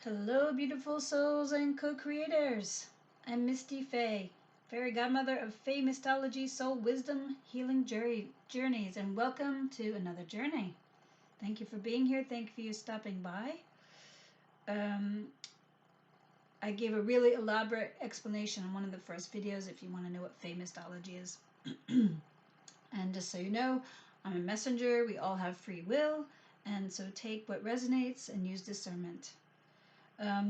Hello, beautiful souls and co-creators. I'm Misty Faye, fairy godmother of Fae Mystology, Soul Wisdom, Healing Journeys, and welcome to another journey. Thank you for being here. Thank you for you stopping by. I gave a really elaborate explanation in one of the first videos if you want to know what Fae Mystology is. And just so you know, I'm a messenger. We all have free will, and so take what resonates and use discernment.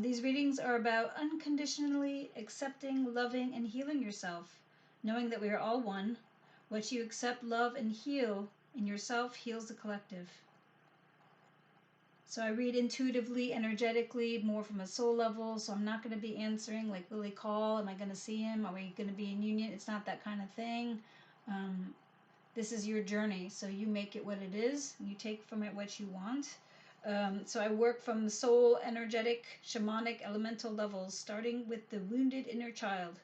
These readings are about unconditionally accepting, loving, and healing yourself, knowing that we are all one. What you accept, love, and heal in yourself heals the collective. So I read intuitively, energetically, more from a soul level, so I'm not going to be answering like, will he call? Am I going to see him? Are we going to be in union? It's not that kind of thing. This is your journey, so you make it what it is. You take from it what you want. So I work from soul, energetic, shamanic, elemental levels, starting with the wounded inner child.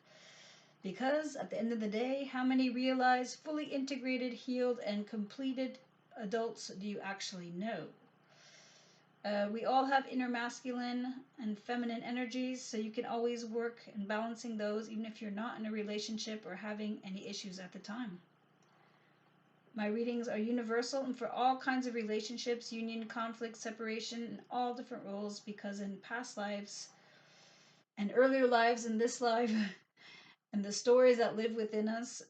Because at the end of the day, how many realized, fully integrated, healed, and completed adults do you actually know? We all have inner masculine and feminine energies, so you can always work in balancing those, even if you're not in a relationship or having any issues at the time. My readings are universal and for all kinds of relationships, union, conflict, separation, and all different roles, because in past lives and earlier lives in this life and the stories that live within us,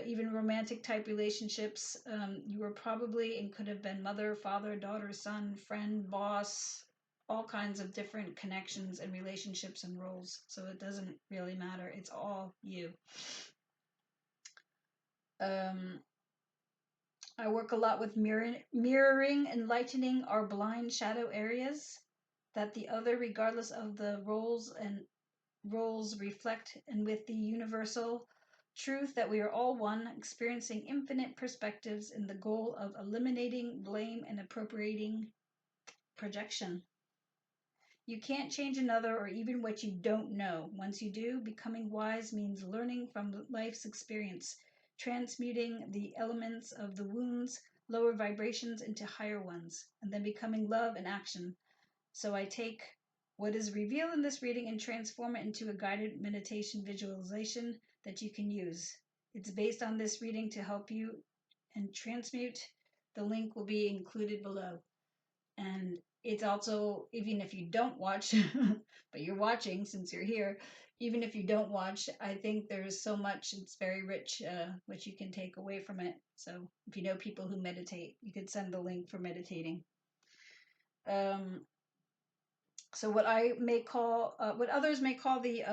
even romantic type relationships, you were probably and could have been mother, father, daughter, son, friend, boss, all kinds of different connections and relationships and roles. So it doesn't really matter. It's all you. I work a lot with mirroring and lightening our blind shadow areas that the other, regardless of the roles reflect, and with the universal truth that we are all one, experiencing infinite perspectives in the goal of eliminating blame and appropriating projection. You can't change another or even what you don't know. Once you do, becoming wise means learning from life's experience, transmuting the elements of the wounds, lower vibrations into higher ones, and then becoming love and action. So I take what is revealed in this reading and transform it into a guided meditation visualization that you can use. It's based on this reading to help you and transmute. The link will be included below. And it's also, even if you don't watch, but you're watching since you're here, even if you don't watch, I think there's so much, it's very rich, what you can take away from it. So if you know people who meditate, you could send the link for meditating. So what I may call, what others may call the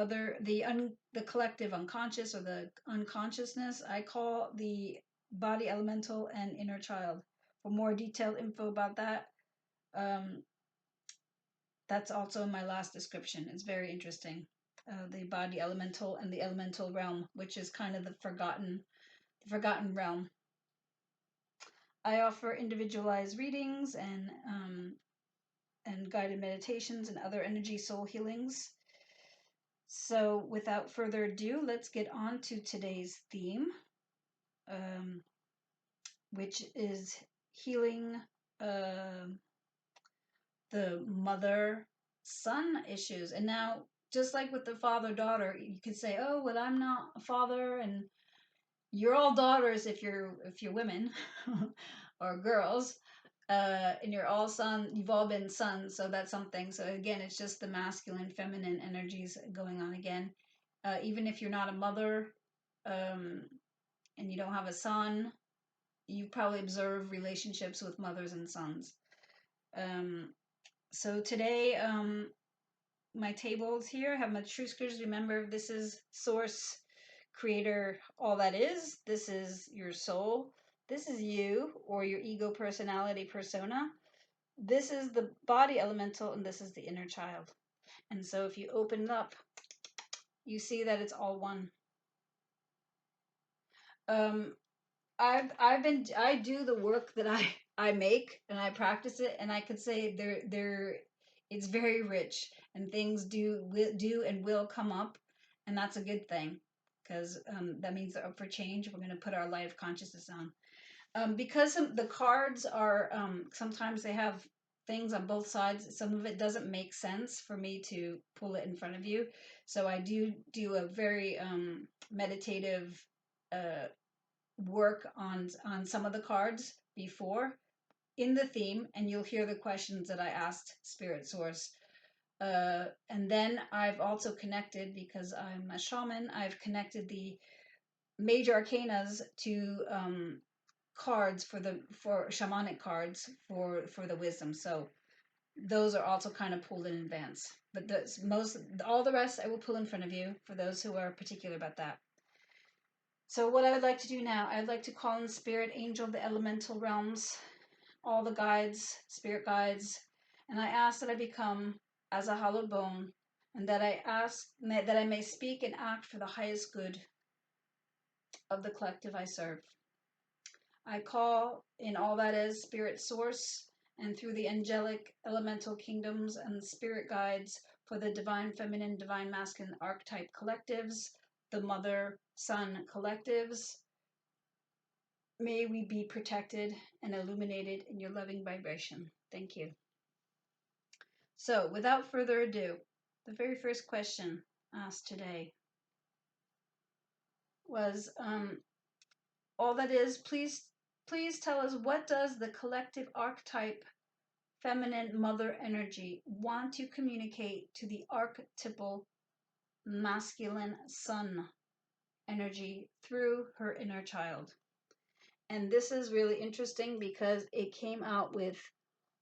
collective unconscious or the unconsciousness, I call the body elemental and inner child. For more detailed info about that, that's also in my last description. It's very interesting. The body elemental and the elemental realm, which is kind of the forgotten realm. I offer individualized readings and guided meditations and other energy soul healings. So without further ado, let's get on to today's theme, which is healing the mother-son issues. And now, just like with the father-daughter, you could say, oh, well, I'm not a father, and you're all daughters if you're women or girls, and you're all you've all been sons, so that's something. So again, it's just the masculine, feminine energies going on again. Even if you're not a mother, and you don't have a son, you probably observe relationships with mothers and sons. So today, my tables here have my truskers. Remember, this is source, creator, all that is. This is your soul. This is you, or your ego, personality, persona. This is the body elemental, and this is the inner child. And so if you open it up, you see that it's all one. I do the work that I make, and I practice it, and I could say it's very rich, and things do and will come up, and that's a good thing, because that means they're up for change. We're going to put our light of consciousness on. Because the cards are sometimes they have things on both sides. Some of it doesn't make sense for me to pull it in front of you. So I do a very meditative work on some of the cards before in the theme, and you'll hear the questions that I asked Spirit Source. And then I've also connected, because I'm a shaman, I've connected the major arcanas to cards for shamanic cards for the wisdom. So those are also kind of pulled in advance. But all the rest I will pull in front of you for those who are particular about that. So what I would like to do now, I'd like to call in spirit, angel, the elemental realms, all the guides, spirit guides, and I ask that I become as a hollow bone, and that I may speak and act for the highest good of the collective I serve. I call in all that is spirit source, and through the angelic elemental kingdoms and spirit guides for the divine feminine, divine masculine archetype collectives, the mother son collectives. May we be protected and illuminated in your loving vibration. Thank you. So, without further ado, the very first question asked today was, all that is, please tell us, what does the collective archetype feminine mother energy want to communicate to the archetypal masculine son energy through her inner child? And this is really interesting because it came out with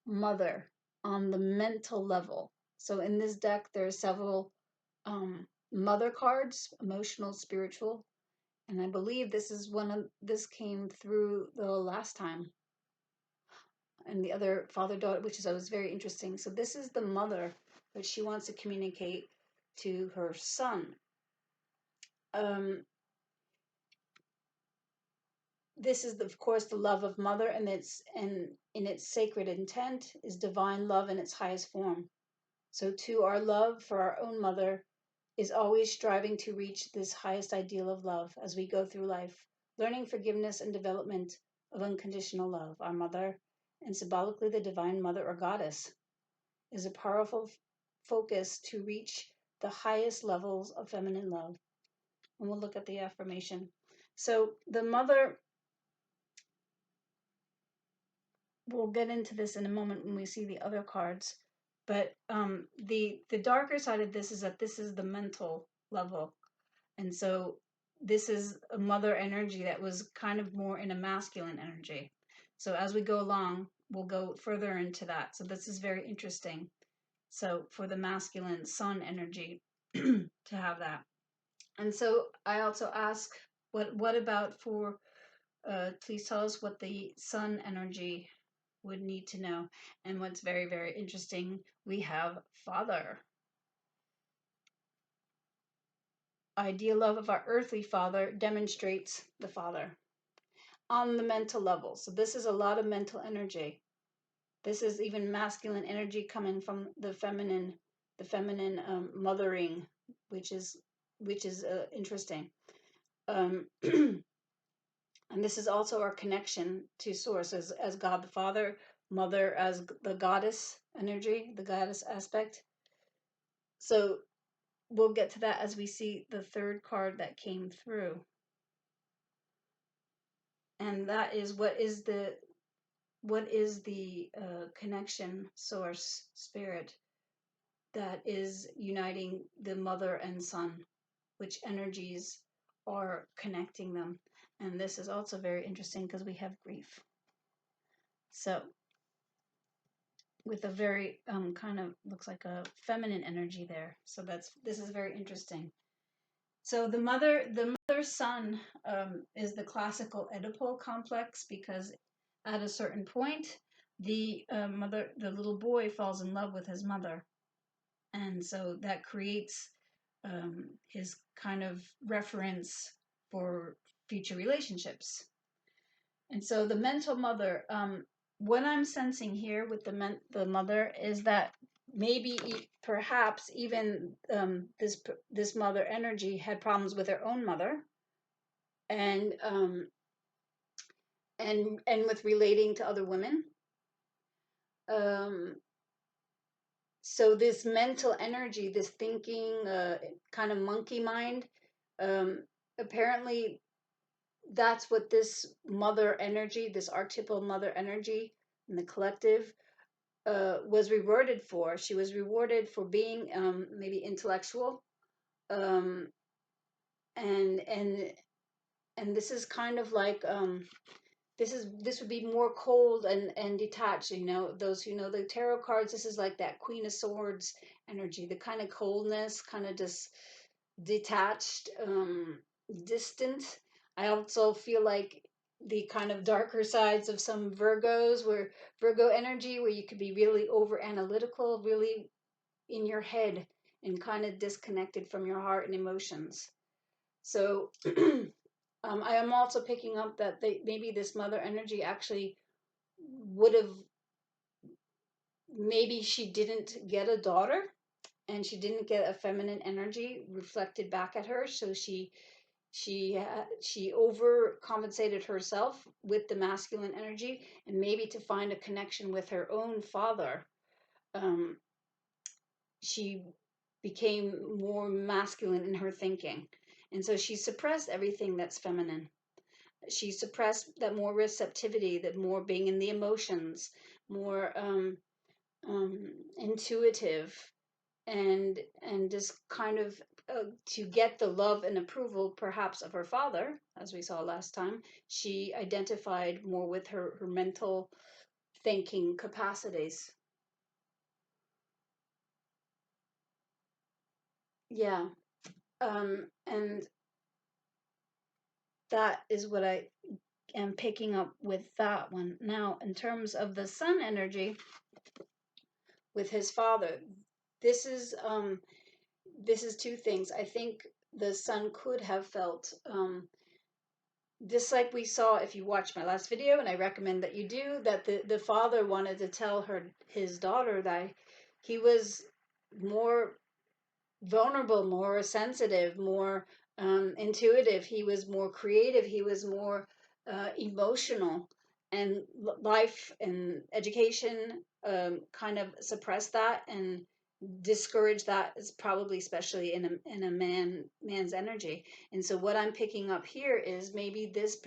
mother on the mental level. So in this deck, there are several mother cards, emotional, spiritual, and I believe this came through the last time, and the other father daughter, which is always very interesting. So this is the mother that she wants to communicate to her son. This is of course the love of mother, and in its sacred intent is divine love in its highest form. So too, our love for our own mother is always striving to reach this highest ideal of love as we go through life, learning forgiveness and development of unconditional love. Our mother, and symbolically the divine mother or goddess, is a powerful focus to reach the highest levels of feminine love. And we'll look at the affirmation. So the mother, we'll get into this in a moment when we see the other cards. But the darker side of this is that this is the mental level. And so this is a mother energy that was kind of more in a masculine energy. So as we go along, we'll go further into that. So this is very interesting. So for the masculine sun energy to have that. And so I also ask, what about for, please tell us what the sun energy would need to know. And what's very, very interesting, we have father. Ideal love of our earthly father demonstrates the father on the mental level. So this is a lot of mental energy. This is even masculine energy coming from the feminine mothering, which is interesting. And this is also our connection to source as God the Father, mother as the goddess energy, the goddess aspect. So we'll get to that as we see the third card that came through. And that is, what is the connection source spirit that is uniting the mother and son, which energies are connecting them. And this is also very interesting because we have grief. So with a very kind of looks like a feminine energy there. So this is very interesting. So the mother son is the classical Oedipal complex, because at a certain point the little boy falls in love with his mother, and so that creates his kind of reference for future relationships. And so the mental mother, what I'm sensing here with the mother is that maybe perhaps even this mother energy had problems with her own mother, and with relating to other women. Um, so this mental energy, this thinking, kind of monkey mind, um, apparently that's what this mother energy, this archetypal mother energy in the collective, was rewarded for. She was rewarded for being maybe intellectual, um, and and and this is kind of like this would be more cold and detached. You know, those who know the tarot cards, this is like that Queen of Swords energy, the kind of coldness, kind of just detached, distant. I also feel like the kind of darker sides of some Virgos, where Virgo energy, where you could be really over analytical, really in your head, and kind of disconnected from your heart and emotions. So I am also picking up that maybe this mother energy actually would have, maybe she didn't get a daughter and she didn't get a feminine energy reflected back at her, so she overcompensated herself with the masculine energy, and maybe to find a connection with her own father, um, she became more masculine in her thinking, and so she suppressed everything that's feminine. She suppressed that more receptivity, that more being in the emotions, more intuitive, and just kind of to get the love and approval perhaps of her father, as we saw last time. She identified more with her mental thinking capacities. Yeah. And that is what I am picking up with that one. Now, in terms of the sun energy with his father, this is this is two things. I think the son could have felt just like we saw if you watched my last video, and I recommend that you do, that the father wanted to tell his daughter that he was more vulnerable, more sensitive, more intuitive. He was more creative. He was more emotional, and life and education kind of suppressed that and discourage that, is probably especially in a man's energy. And so what I'm picking up here is maybe this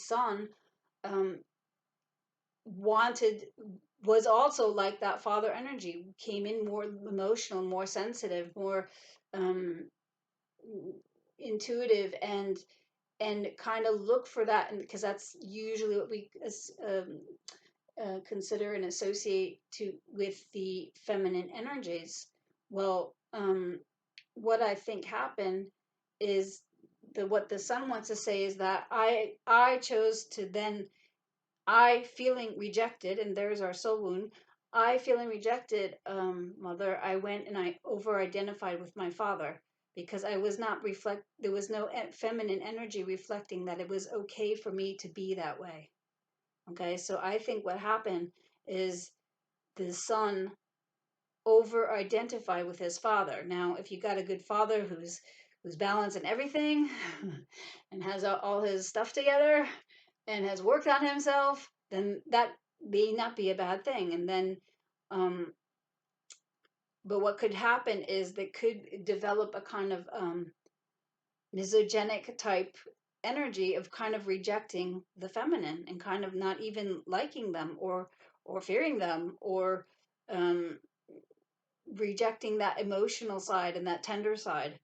son um wanted, was also like that father energy, came in more emotional, more sensitive, more um intuitive, and kind of look for that, and because that's usually what we consider and associate to with the feminine energies. Well, what I think happened is what the son wants to say is that I chose to then, I feeling rejected, and there's our soul wound. I feeling rejected, mother. I went and I over identified with my father because I was not reflect. There was no feminine energy reflecting that it was okay for me to be that way. Okay, so I think what happened is the son over identify with his father. Now, if you got a good father who's balanced in everything and has all his stuff together and has worked on himself, then that may not be a bad thing. And then, um, but what could happen is they could develop a kind of misogynic type energy of kind of rejecting the feminine and kind of not even liking them or fearing them or um, rejecting that emotional side and that tender side.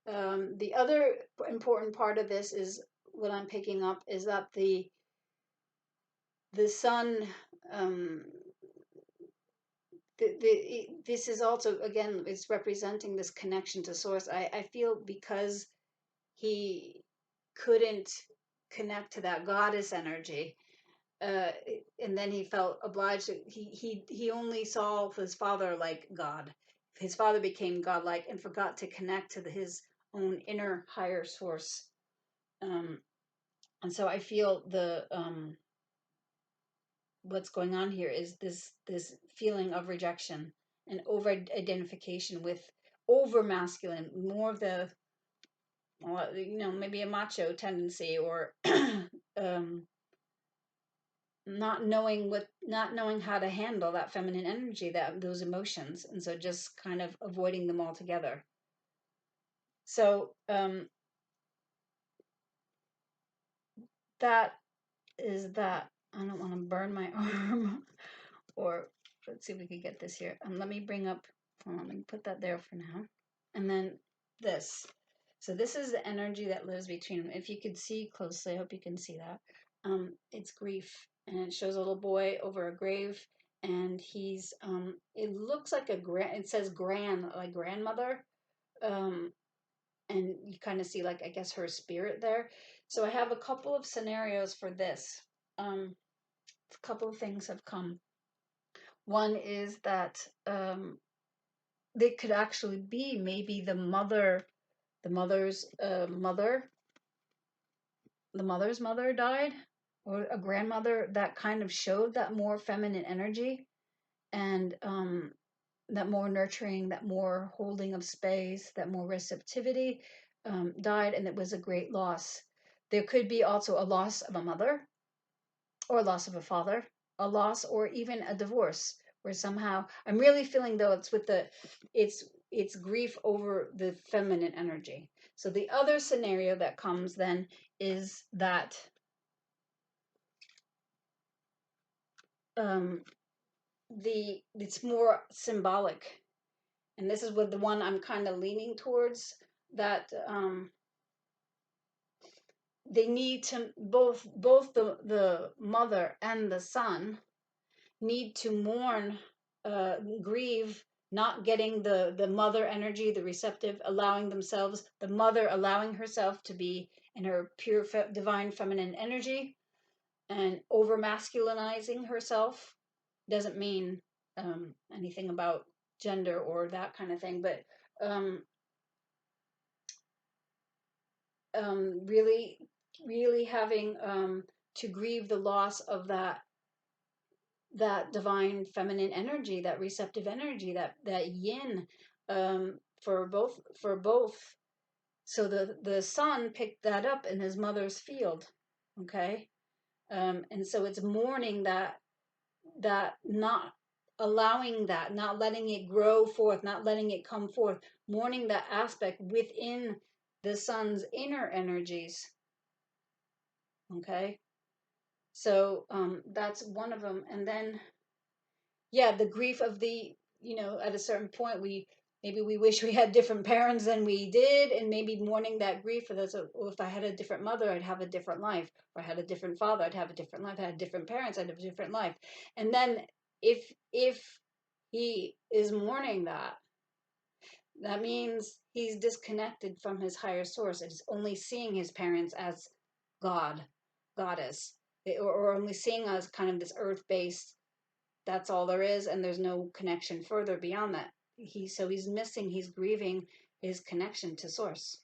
The other important part of this is what I'm picking up is that the sun, um, this is also again it's representing this connection to source. I feel because he couldn't connect to that goddess energy, uh, and then he felt obliged to, he only saw his father like God. His father became godlike and forgot to connect to his own inner higher source. Um, and so I feel the what's going on here is this feeling of rejection and over identification with over masculine, more of the maybe a macho tendency or um, not knowing how to handle that feminine energy, those emotions, and so just kind of avoiding them altogether. So that is that. I don't want to burn my arm. Or let's see if we could get this here. Let me bring up, hold on, let me put that there for now. And then this. So this is the energy that lives between them. If you could see closely, I hope you can see that. It's grief, and it shows a little boy over a grave, and he's it looks like it says like grandmother, and you kind of see, like, I guess her spirit there. So I have a couple of scenarios for this. A couple of things have come. One is that they could actually be maybe the mother's mother, the mother's mother died, or a grandmother that kind of showed that more feminine energy, and that more nurturing, that more holding of space, that more receptivity, died, and it was a great loss. There could be also a loss of a mother, or a loss of a father, a loss, or even a divorce, where somehow I'm really feeling, though, it's with it's grief over the feminine energy. So the other scenario that comes then is that it's more symbolic, and this is what the one I'm kind of leaning towards, that they need to both the mother and the son need to mourn, grieve not getting the mother energy, the receptive, allowing themselves, the mother allowing herself to be in her pure divine feminine energy, and over masculinizing herself. Doesn't mean anything about gender or that kind of thing, but really, really having to grieve the loss of that divine feminine energy, that receptive energy, that yin, for both. So the son picked that up in his mother's field, okay, and so it's mourning that not allowing that, not letting it grow forth, not letting it come forth, mourning that aspect within the son's inner energies, okay. So that's one of them. And then, yeah, the grief of at a certain point, maybe we wish we had different parents than we did, and maybe mourning that grief for those. If I had a different mother, I'd have a different life. Or I had a different father, I'd have a different life. I had different parents, I'd have a different life. And then if he is mourning that means he's disconnected from his higher source. He's only seeing his parents as God, goddess, or only seeing us kind of this earth-based, that's all there is, and there's no connection further beyond that. He's missing, he's grieving his connection to source.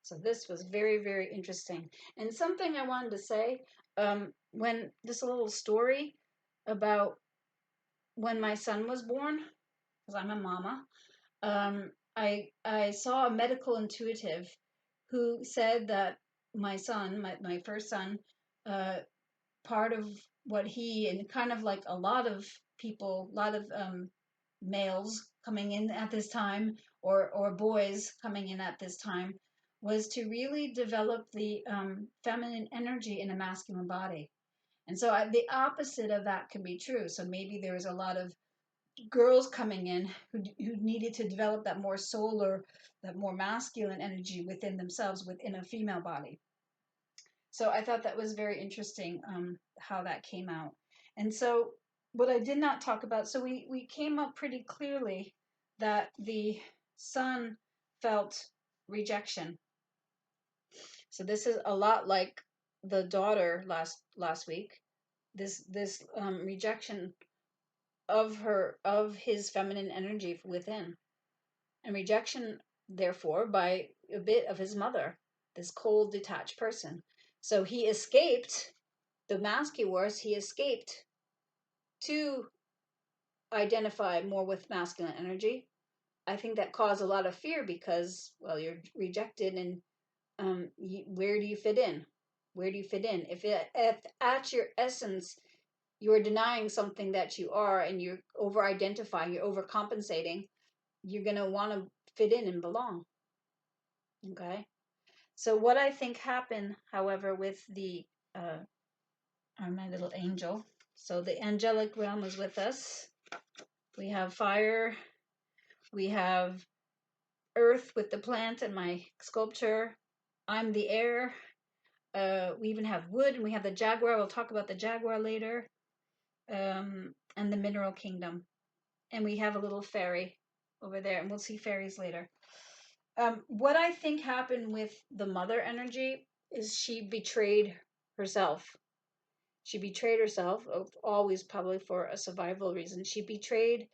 So this was very, very interesting. And something I wanted to say, when this little story about when my son was born, because I'm a mama, I saw a medical intuitive who said that my son, my first son, part of what he, and kind of like a lot of people, a lot of males coming in at this time, or boys coming in at this time, was to really develop the feminine energy in a masculine body. And so the opposite of that can be true. So maybe there was a lot of girls coming in who needed to develop that more solar, that more masculine energy within themselves, within a female body. So I thought that was very interesting, how that came out. And so what I did not talk about, so we came up pretty clearly that the son felt rejection. So this is a lot like the daughter last week. This rejection of his feminine energy within, and rejection, therefore, by a bit of his mother, this cold, detached person. So he escaped the mask he wore. He escaped to identify more with masculine energy. I think that caused a lot of fear because, well, you're rejected, and where do you fit in? Where do you fit in? If at your essence, you're denying something that you are, and you're over identifying, you're overcompensating, you're going to want to fit in and belong. Okay. So what I think happened, however, with the my little angel. So the angelic realm is with us. We have fire. We have earth with the plant and my sculpture. I'm the air. We even have wood, and we have the jaguar. We'll talk about the jaguar later. And the mineral kingdom. And we have a little fairy over there, and we'll see fairies later. What I think happened with the mother energy is she betrayed herself. She betrayed herself, always probably for a survival reason. She betrayed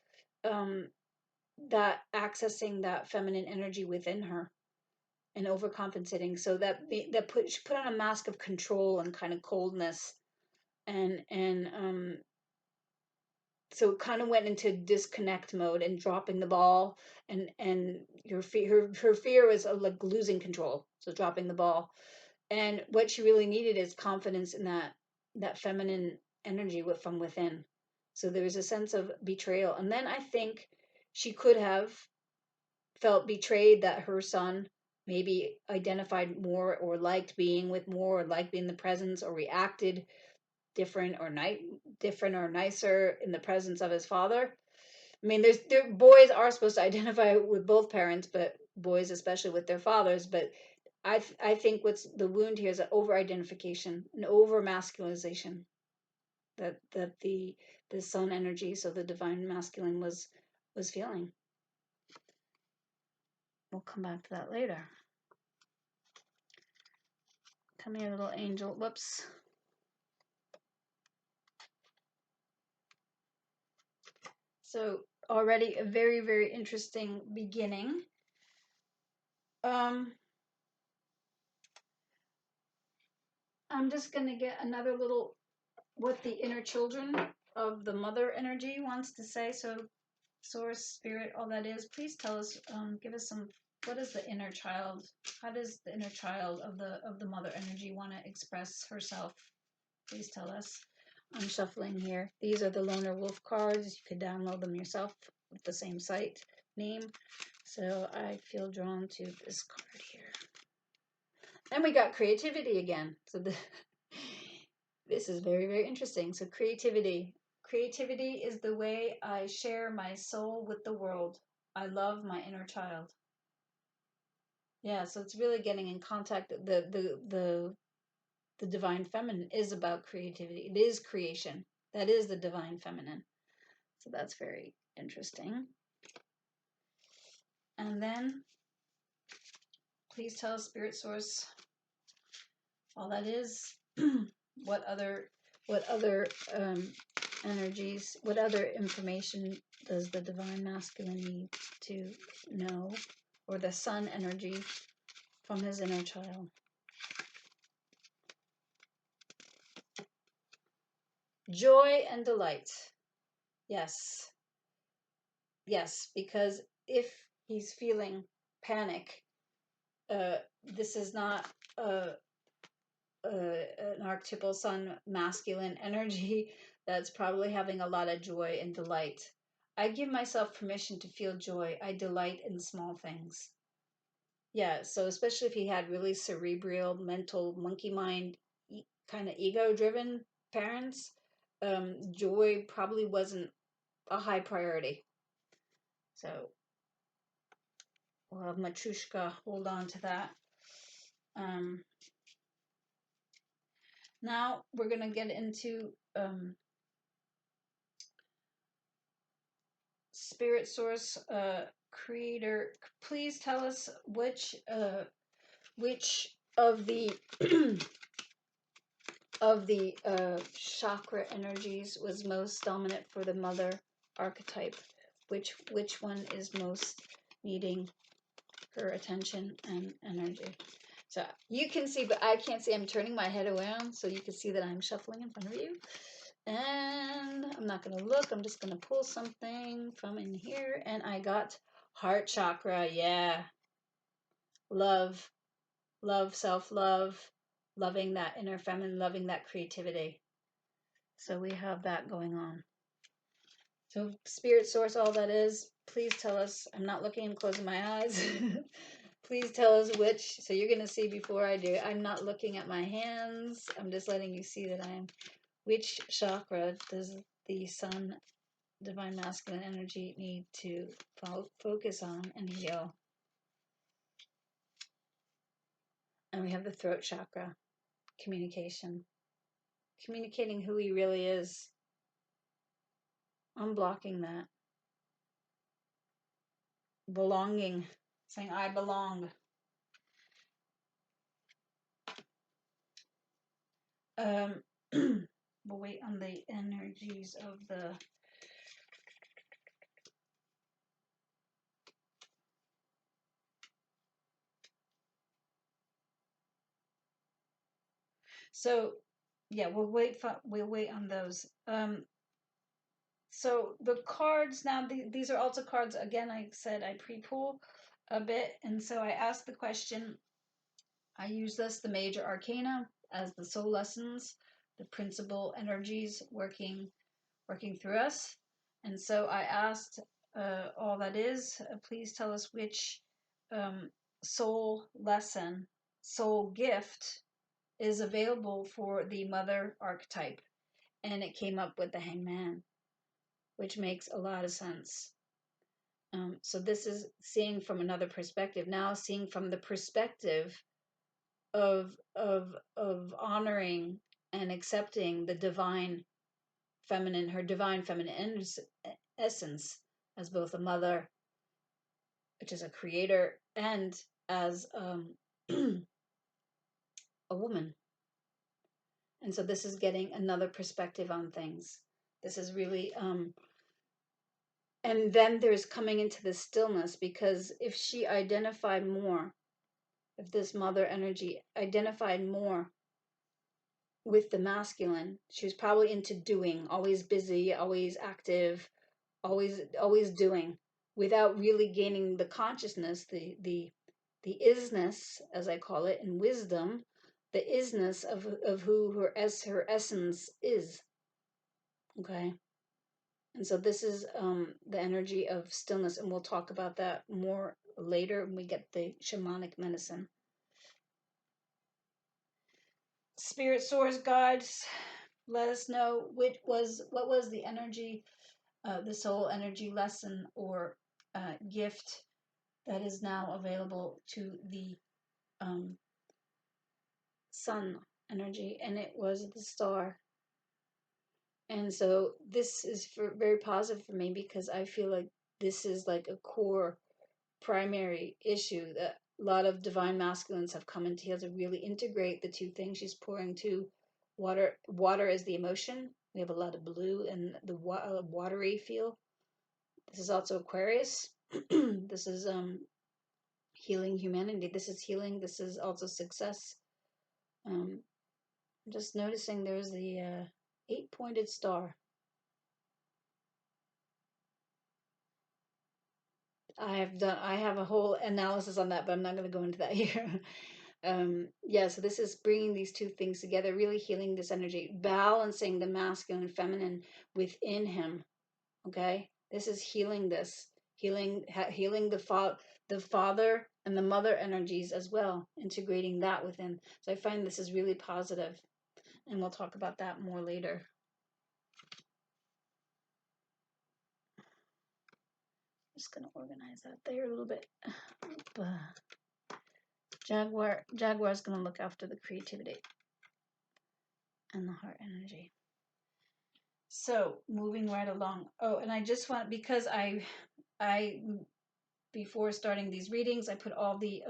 that accessing that feminine energy within her and overcompensating. So she put on a mask of control and kind of coldness, and so it kind of went into disconnect mode and dropping the ball, and her fear was like losing control, so dropping the ball. And what she really needed is confidence in that feminine energy from within. So there was a sense of betrayal, and then I think she could have felt betrayed that her son maybe identified more or liked being with more, or liked being in the presence, or reacted different or nicer in the presence of his father. I mean, boys are supposed to identify with both parents, but boys especially with their fathers. But I think what's the wound here is an over identification, an over masculinization, that the sun energy, so the divine masculine, was feeling. We'll come back to that later. Come here, little angel. Whoops. So already a very, very interesting beginning. I'm just going to get another little, what the inner children of the mother energy wants to say. So source, spirit, all that is, please tell us, give us some, what is the inner child? How does the inner child of the mother energy want to express herself? Please tell us. I'm shuffling here. These are the Loner Wolf cards. You could download them yourself with the same site name. So I feel drawn to this card here. Then we got creativity again. So this is very, very interesting. So creativity. Creativity is the way I share my soul with the world. I love my inner child. Yeah, so it's really getting in contact. The divine feminine is about creativity. It is creation. That is the divine feminine. So that's very interesting. And then please tell us, spirit source, all that is. what other energies, what other information does the divine masculine need to know, or the sun energy from his inner child? Joy and delight. Yes. Yes, because if he's feeling panic, this is not an archetypal sun masculine energy that's probably having a lot of joy and delight. I give myself permission to feel joy. I delight in small things. Yeah, so especially if he had really cerebral, mental, monkey mind, kind of ego-driven parents, joy probably wasn't a high priority. So we'll have Matrushka hold on to that. Now we're going to get into spirit source, creator. Please tell us which of the of the chakra energies was most dominant for the mother archetype. Which one is most needing her attention and energy? So you can see, but I can't see. I'm turning my head around so you can see that I'm shuffling in front of you. And I'm not going to look. I'm just going to pull something from in here. And I got heart chakra. Yeah. Love, self-love, loving that inner feminine, loving that creativity. So we have that going on. So spirit source, all that is, please tell us. I'm not looking, I'm closing my eyes. Please tell us which. So you're going to see before I do. I'm not looking at my hands. I'm just letting you see that I'm. Which chakra does the sun, divine masculine energy, need to focus on and heal? And we have the throat chakra, communication. Communicating who he really is. Unblocking that. Belonging. Saying, I belong. We'll wait on the energies of the... So, yeah, we'll wait on those. So the cards now, these are also cards. Again, I said I pre-pull a bit, and so I asked the question. I use the major arcana, as the soul lessons, the principal energies working through us. And so I asked, all that is, please tell us which soul lesson, soul gift is available for the mother archetype. And it came up with the Hangman, which makes a lot of sense. So this is seeing from another perspective. Now seeing from the perspective of honoring and accepting the divine feminine, her divine feminine essence, as both a mother, which is a creator, and as a woman. And so this is getting another perspective on things. This is really and then there's coming into the stillness, because if she identified more, if this mother energy identified more with the masculine, she was probably into doing, always busy, always active, always doing, without really gaining the consciousness, the isness, as I call it, and wisdom, the isness of who her essence is. Okay. And so this is the energy of stillness, and we'll talk about that more later when we get the shamanic medicine. Spirit source guides, let us know what was the energy, the soul energy lesson or gift that is now available to the sun energy, and it was the star. And so this is very positive for me, because I feel like this is like a core primary issue that a lot of divine masculines have come into here to really integrate the two things. She's pouring to water is the emotion. We have a lot of blue and the watery feel. This is also Aquarius. This is healing humanity. This is healing. This is also success. I'm just noticing there's the 8-pointed star. I have a whole analysis on that, but I'm not going to go into that here. Yeah, so this is bringing these two things together, really healing this energy, balancing the masculine and feminine within him. Okay, this is healing healing the father and the mother energies as well, integrating that within. So I find this is really positive, and we'll talk about that more later. Just gonna organize that there a little bit. Jaguar's gonna look after the creativity and the heart energy. So moving right along. Oh, and I just want, because I before starting these readings, I put all the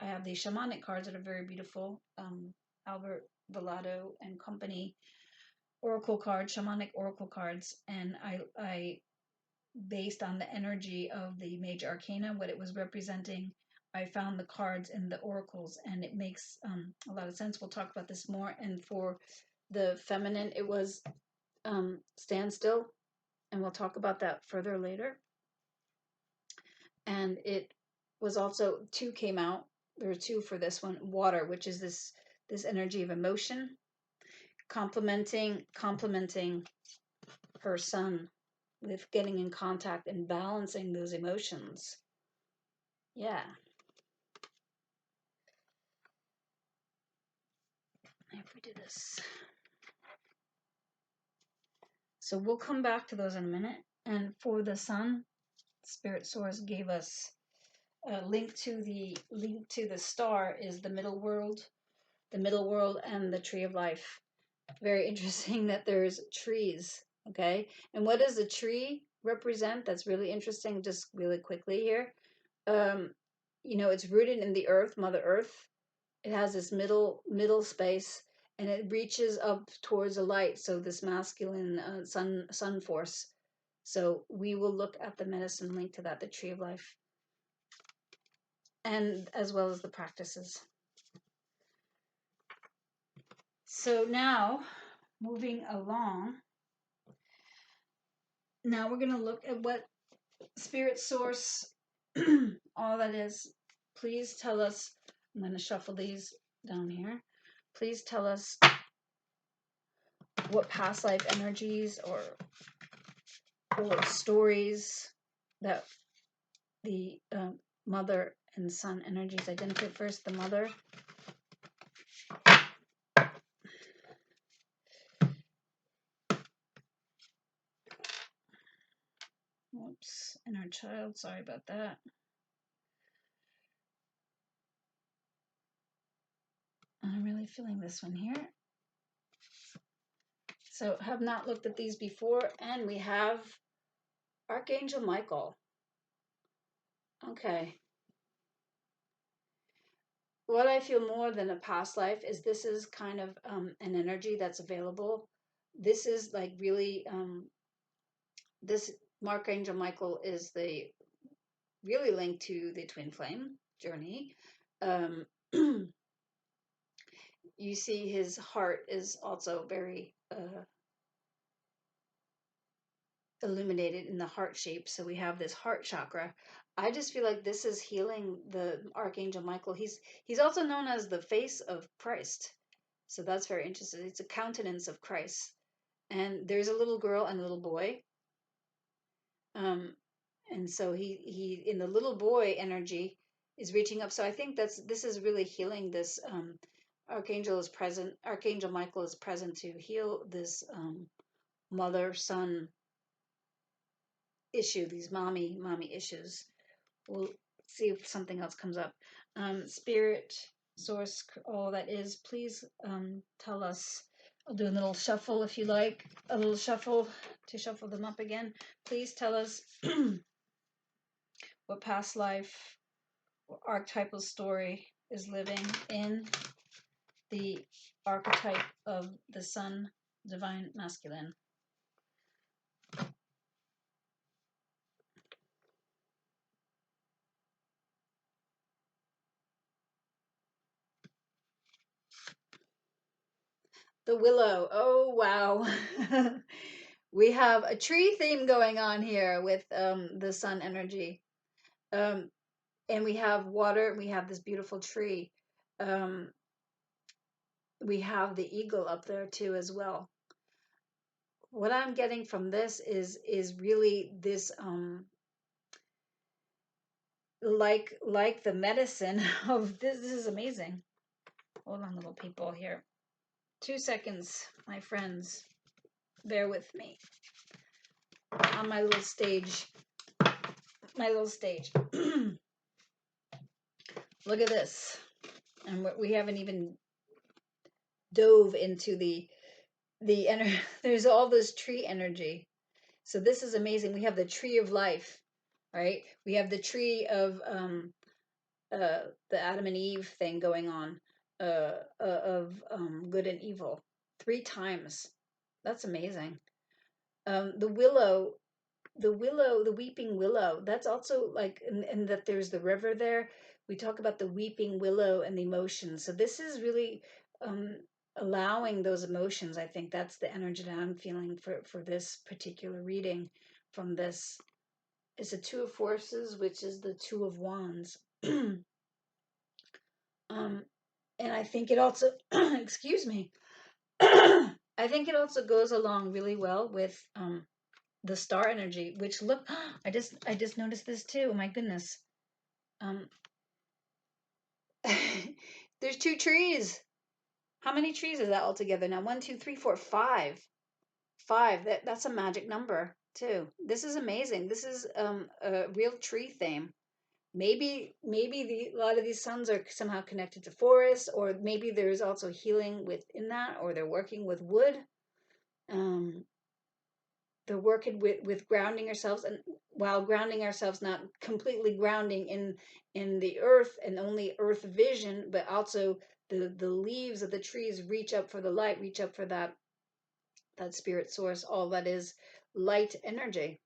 I have the shamanic cards that are very beautiful. Albert Villado and Company oracle cards, shamanic oracle cards, and I based on the energy of the major arcana, what it was representing, I found the cards in the oracles, and it makes a lot of sense. We'll talk about this more. And for the feminine, it was stand still, and we'll talk about that further later. And it was also 2 came out. There were 2 for this one. Water, which is this energy of emotion. complementing her son with getting in contact and balancing those emotions. Yeah. If we do this. So we'll come back to those in a minute. And for the sun, Spirit Source gave us a link to the star is the middle world and the tree of life. Very interesting that there's trees. Okay. And what does a tree represent? That's really interesting. Just really quickly here. It's rooted in the earth, Mother Earth. It has this middle space, and it reaches up towards the light. So this masculine sun force. So we will look at the medicine link to that, the tree of life, and as well as the practices. So now, moving along, now we're going to look at what Spirit Source, all that is. Please tell us, I'm going to shuffle these down here. Please tell us what past life energies or stories that the mother and son energies identify. First, the mother. Whoops, and our child. Sorry about that. I'm really feeling this one here. So, have not looked at these before, and we have Archangel Michael. Okay. What I feel more than a past life is this is kind of an energy that's available. This is like really, this Archangel Michael is the really linked to the twin flame journey. You see his heart is also very illuminated in the heart shape. So we have this heart chakra. I just feel like this is healing the Archangel Michael. He's also known as the face of Christ. So that's very interesting. It's a countenance of Christ. And there's a little girl and a little boy. And so he in the little boy energy is reaching up. So I think this is really healing this Archangel Michael is present to heal this mother-son issue, these mommy issues. We'll see if something else comes up. Spirit Source, all that is, please tell us. I'll do a little shuffle if you like, a little shuffle to shuffle them up again. Please tell us what past life or archetypal story is living in the archetype of the sun, divine masculine. The willow. Oh, wow. We have a tree theme going on here with the sun energy. And we have water. We have this beautiful tree. We have the eagle up there too as well. What I'm getting from this is really this like the medicine of this. This is amazing. Hold on, little people here. 2 seconds, my friends. Bear with me on my little stage. Look at this. And we haven't even dove into the energy. There's all this tree energy. So this is amazing. We have the tree of life, right? We have the tree of the Adam and Eve thing going on, of good and evil 3 times. That's amazing. The willow, the weeping willow, that's also like, and that there's the river there. We talk about the weeping willow and the emotions. So this is really allowing those emotions. I think that's the energy that I'm feeling for this particular reading from this. It's a 2 of forces, which is the 2 of wands. And I think it also, excuse me, I think it also goes along really well with the star energy, which look, I just noticed this too. Oh my goodness. Um, there's 2 trees. How many trees is that altogether now? 1, 2, 3, 4, 5. 5. That's a magic number too. This is amazing. This is a real tree theme. Maybe a lot of these suns are somehow connected to forests, or maybe there's also healing within that, or they're working with wood. Um, they're working with grounding ourselves, and while grounding ourselves, not completely grounding in the earth and only earth vision, but also the leaves of the trees reach up for the light, reach up for that spirit source, all that is light energy.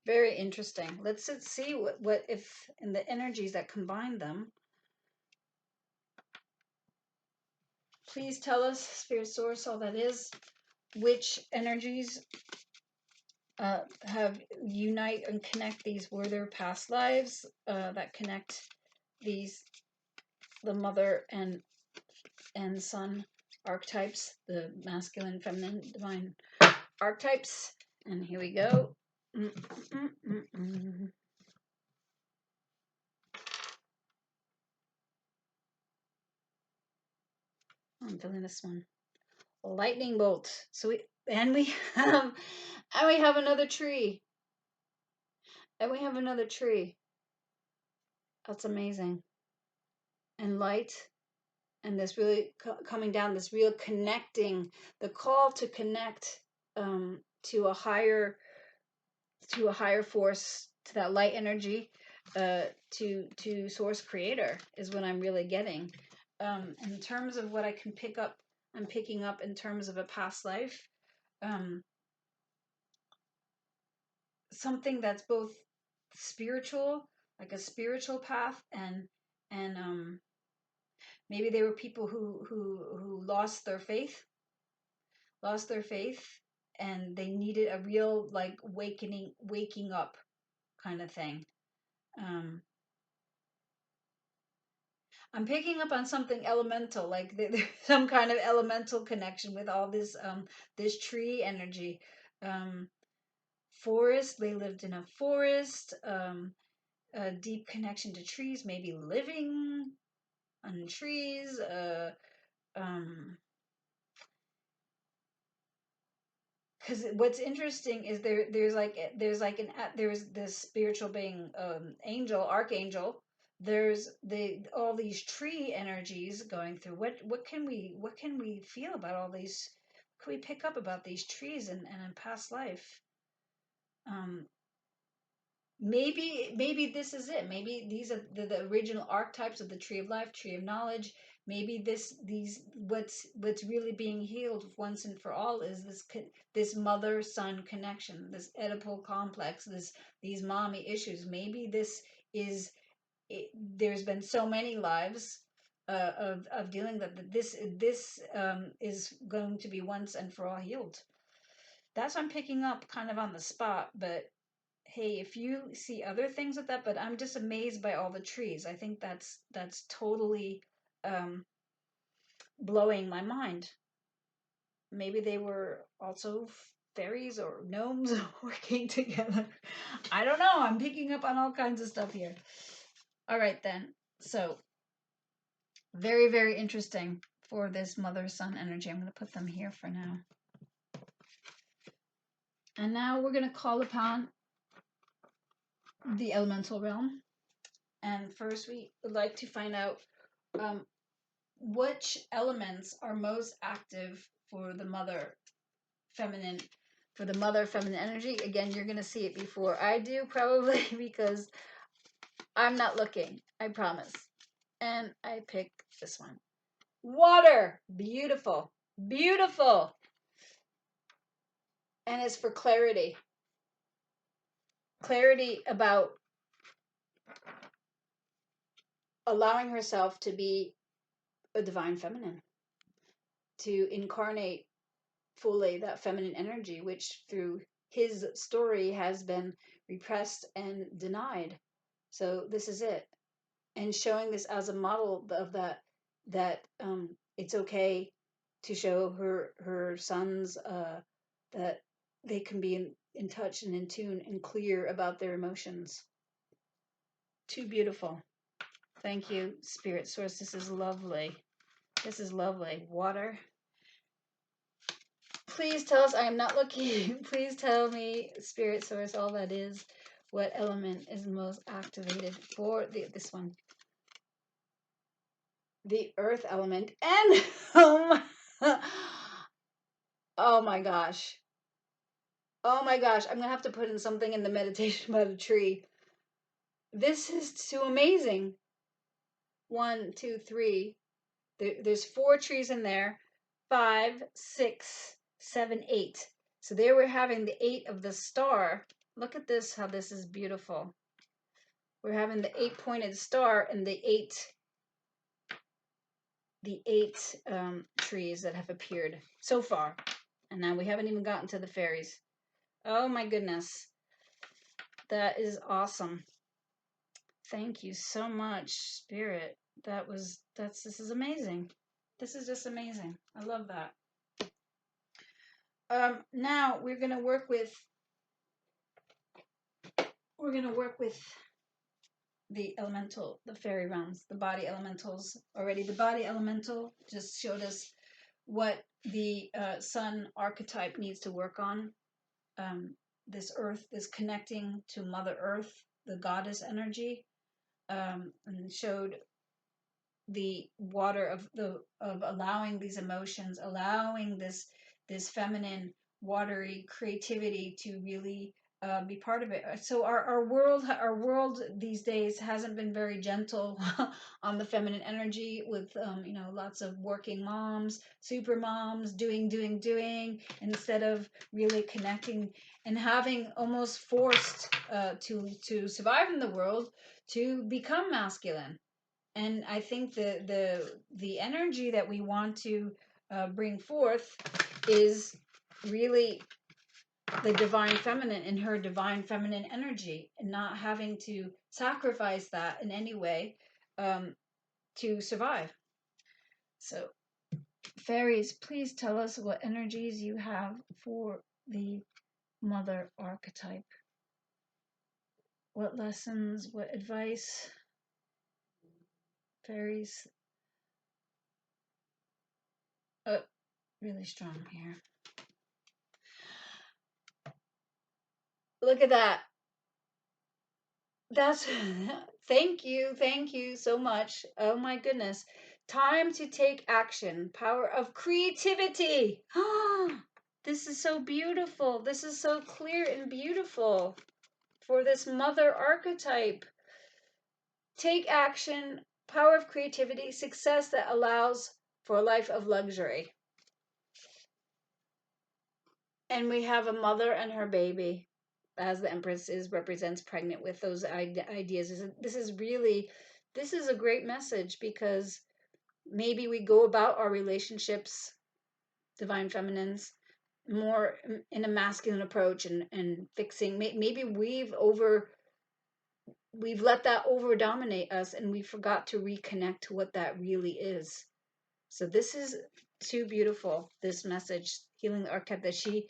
Very interesting. Let's see what if in the energies that combine them. Please tell us, spirit source, all that is, which energies have unite and connect these. Were there past lives that connect these, the mother and son archetypes, the masculine, feminine, divine archetypes? And here we go. I'm feeling this one. Lightning bolt. So we have another tree. And we have another tree. That's amazing. And light, and this really coming down, this real connecting, the call to connect to a higher force, to that light energy, to source creator is what I'm really getting. In terms of what I can pick up, I'm picking up in terms of a past life, something that's both spiritual, like a spiritual path, and maybe they were people who lost their faith, and they needed a real like waking up kind of thing. I'm picking up on something elemental, like there's some kind of elemental connection with all this this tree energy. Forest, they lived in a forest, a deep connection to trees, maybe living on trees, because what's interesting is there's this spiritual being, angel, archangel. There's all these tree energies going through. What can we feel about all these? What can we pick up about these trees and in past life? Um, maybe this is it. Maybe these are the original archetypes of the tree of life, tree of knowledge. Maybe these what's really being healed once and for all is this mother son connection, this Oedipal complex, these mommy issues. Maybe this is it. There's been so many lives of dealing that this is going to be once and for all healed. That's what I'm picking up kind of on the spot. But hey, if you see other things with that, but I'm just amazed by all the trees. I think that's totally blowing my mind. Maybe they were also fairies or gnomes working together. I don't know. I'm picking up on all kinds of stuff here. All right then. So very, very interesting for this mother son energy. I'm going to put them here for now. And now we're going to call upon the elemental realm. And first, we would like to find out which elements are most active for the mother feminine energy. Again, you're going to see it before I do, probably, because I'm not looking, I promise. And I pick this one. Water. Beautiful. Beautiful. And it's for clarity. Clarity about allowing herself to be a divine feminine, to incarnate fully that feminine energy, which through his story has been repressed and denied. So this is it. And showing this as a model of that it's okay to show her sons that they can be in touch and in tune and clear about their emotions. Too beautiful. Thank you, Spirit Source. This is lovely. This is lovely. Water. Please tell us, I am not looking. Please tell me, Spirit Source, all that is, what element is most activated for this one. The earth element. And, oh my gosh. Oh my gosh. I'm going to have to put in something in the meditation about a tree. This is too amazing. 1, 2, 3. There's 4 trees in there. 5, 6, 7, 8. So there we're having the 8 of the star. Look at this, how this is beautiful. We're having the 8-pointed star and the eight trees that have appeared so far. And now we haven't even gotten to the fairies. Oh my goodness. That is awesome. Thank you so much, Spirit. This is amazing. This is just amazing. I love that. Now we're gonna work with the elemental, the fairy realms, the body elementals already. The body elemental just showed us what the sun archetype needs to work on. This earth is connecting to Mother Earth, the goddess energy, and showed the water of allowing these emotions, allowing this feminine, watery creativity to really be part of it. So our world these days hasn't been very gentle on the feminine energy, with lots of working moms, super moms, doing, instead of really connecting and having almost forced to survive in the world to become masculine. And I think the energy that we want to bring forth is really the divine feminine in her divine feminine energy, and not having to sacrifice that in any way to survive. So, fairies, please tell us what energies you have for the mother archetype. What lessons, what advice, fairies? Really strong here. Look at that. That's thank you so much. Oh my goodness. Time to take action. Power of creativity. This is so beautiful. This is so clear and beautiful for this mother archetype. Take action. Power of creativity. Success that allows for a life of luxury. And we have a mother and her baby, as the Empress represents pregnant with those ideas. This is a great message, because maybe we go about our relationships, divine feminines, more in a masculine approach and fixing. Maybe we've let that over dominate us, and we forgot to reconnect to what that really is. So this is too beautiful, this message, healing the archetype, that she,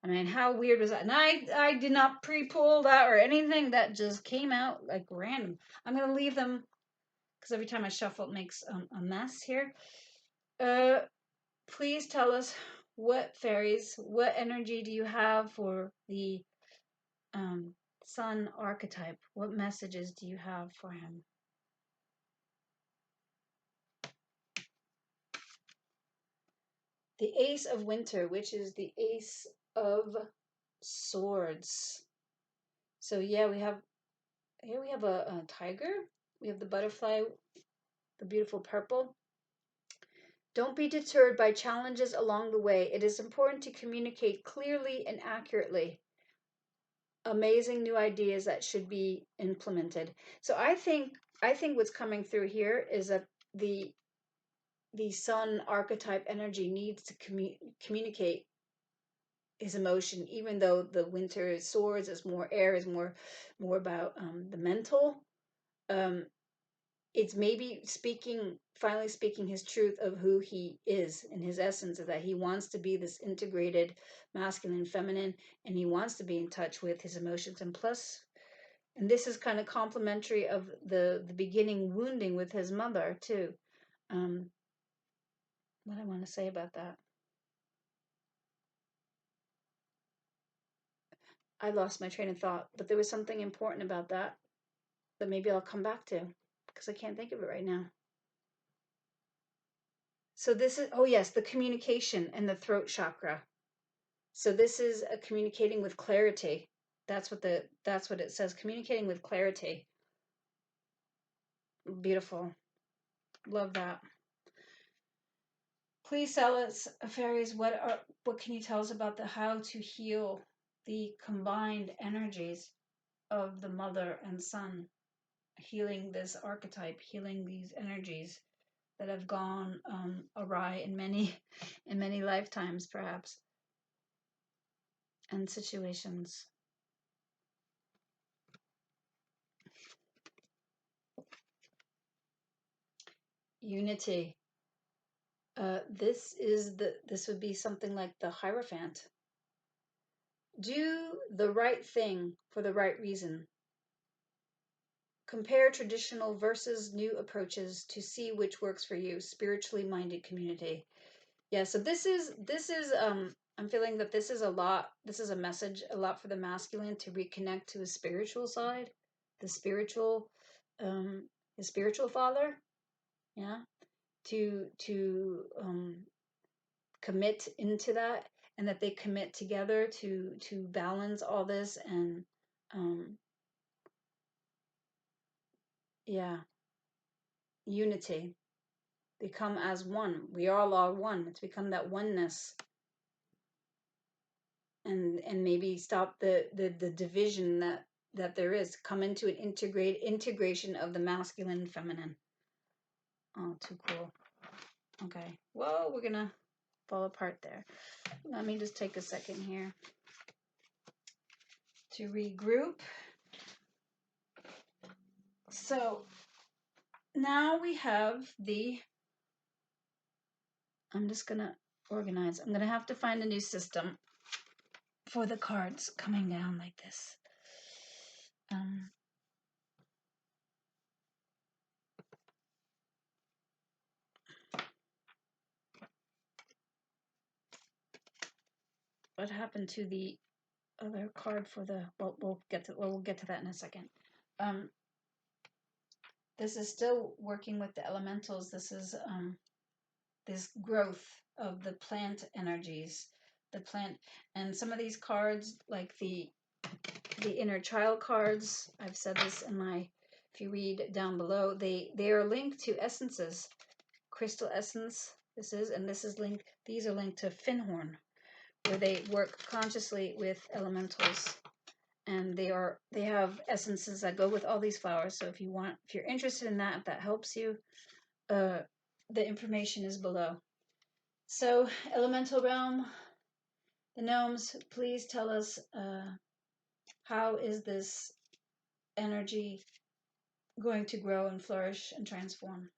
I mean, how weird was that? And I did not pre-pull that or anything. That just came out like random. I'm going to leave them, because every time I shuffle, it makes a mess here. Please tell us, what fairies, what energy do you have for the sun archetype? What messages do you have for him? The Ace of Winter, which is the Ace of Swords. So yeah, we have a tiger. We have the butterfly, the beautiful purple. Don't be deterred by challenges along the way. It is important to communicate clearly and accurately. Amazing new ideas that should be implemented. So I think what's coming through here is that the sun archetype energy needs to communicate his emotion, even though the winter swords is more air, is more about the mental. it's maybe finally speaking his truth of who he is and his essence, is that he wants to be this integrated masculine, feminine, and he wants to be in touch with his emotions. And plus, and this is kind of complementary of the beginning wounding with his mother too. What I want to say about that, I lost my train of thought, but there was something important about that maybe I'll come back to, because I can't think of it right now. So this is, oh yes, the communication and the throat chakra. So this is communicating with clarity. That's what it says, communicating with clarity. Beautiful. Love that. Please tell us, fairies, what can you tell us about the how to heal the combined energies of the mother and son, healing this archetype, healing these energies that have gone awry in many lifetimes, perhaps, and situations. Unity. This would be something like the Hierophant. Do the right thing for the right reason. Compare traditional versus new approaches to see which works for you. Spiritually minded community. Yeah, so this is I'm feeling that this is a message a lot for the masculine, to reconnect to his spiritual side, the spiritual his spiritual father, yeah, to commit into that, and that they commit together to balance all this, and yeah, unity, become as one. We all are one. It's become that oneness, and maybe stop the division that there is. Come into an integration of the masculine and feminine. Oh, too cool. Okay. Whoa, we're gonna fall apart there. Let me just take a second here to regroup. So now we have I'm just gonna organize. I'm gonna have to find a new system for the cards coming down like this. What happened to the other card for the? Well, we'll get to that in a second. This is still working with the elementals. This is this growth of the plant energies, the plant, and some of these cards, like the inner child cards. I've said this in my. If you read down below, they are linked to essences, crystal essence. This is, and this is linked. These are linked to Findhorn, where they work consciously with elementals, and they have essences that go with all these flowers. So if you're interested in that, if that helps you, the information is below. So elemental realm, the gnomes, please tell us how is this energy going to grow and flourish and transform.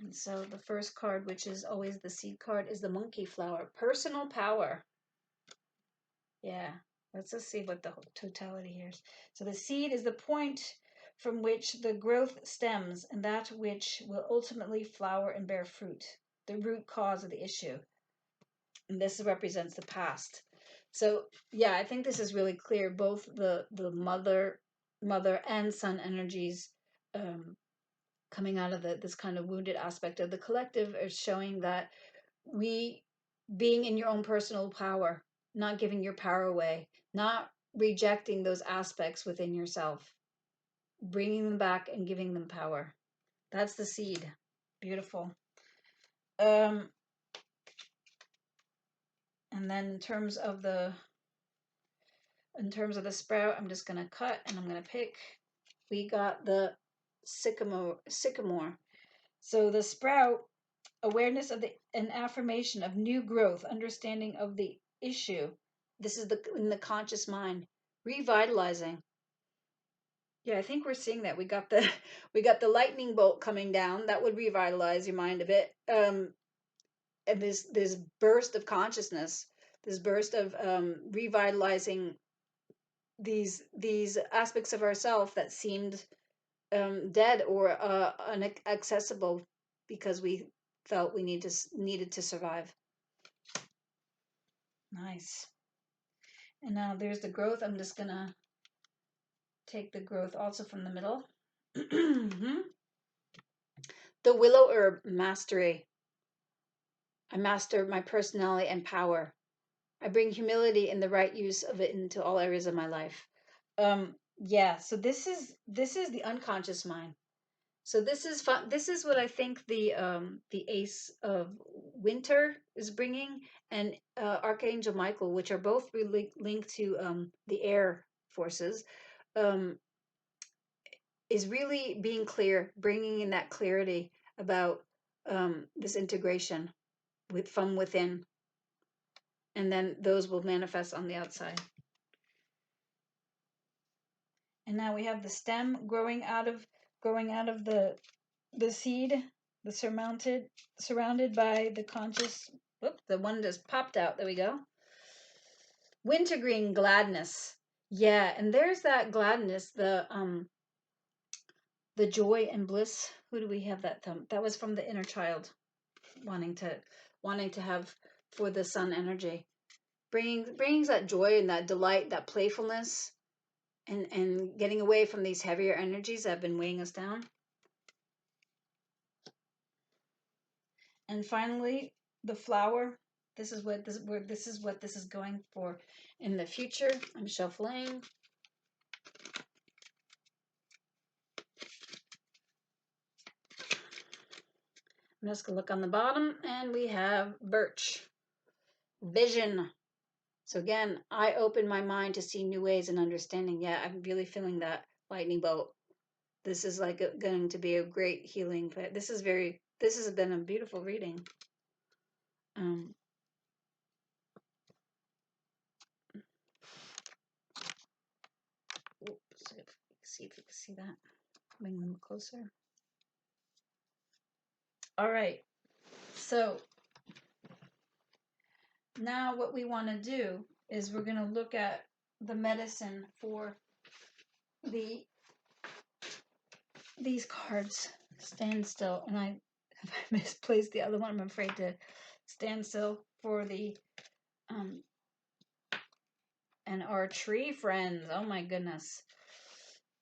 And so the first card, which is always the seed card, is the monkey flower. Personal power. Yeah, let's just see what the totality here is. So the seed is the point from which the growth stems, and that which will ultimately flower and bear fruit, the root cause of the issue. And this represents the past. So yeah, I think this is really clear. Both the mother and son energies coming out of this kind of wounded aspect of the collective are showing that being in your own personal power, not giving your power away, not rejecting those aspects within yourself, bringing them back and giving them power. That's the seed. Beautiful. And then in terms of the sprout, I'm just going to cut and I'm going to pick. We got the sycamore. So the sprout, awareness of an affirmation of new growth, understanding of the issue. This is in the conscious mind, revitalizing. Yeah, I think we're seeing that. We got the we got the lightning bolt coming down. That would revitalize your mind a bit. And this burst of consciousness, this burst of revitalizing these aspects of ourself that seemed dead or inaccessible because we felt we needed to survive. Nice. And now there's the growth. I'm just gonna take the growth also from the middle. The willow herb mastery. I master my personality and power. I bring humility and the right use of it into all areas of my life. Yeah, so this is the unconscious mind. So this is fun. This is what I think the Ace of Winter is bringing, and Archangel Michael, which are both really linked to the air forces, um, is really being clear, bringing in that clarity about this integration from within, and then those will manifest on the outside. And now we have the stem growing out of the seed, the surrounded by the conscious. Whoop, the one just popped out. There we go. Wintergreen gladness. Yeah, and there's that gladness, the joy and bliss. Who do we have that from? That was from the inner child, wanting to have for the sun energy, bringing that joy and that delight, that playfulness, and getting away from these heavier energies that have been weighing us down. And finally, the flower. This is what this is going for in the future. I'm shuffling. I'm just gonna look on the bottom, and we have birch. Vision. So again, I open my mind to see new ways and understanding. Yeah, I'm really feeling that lightning bolt. This is like going to be a great healing. But this has been a beautiful reading. Oops, see if you can see that. Bring them closer. All right. So now what we want to do is we're going to look at the medicine for these cards. Stand still, and I misplaced the other one. I'm afraid to stand still for the and our tree friends. Oh my goodness.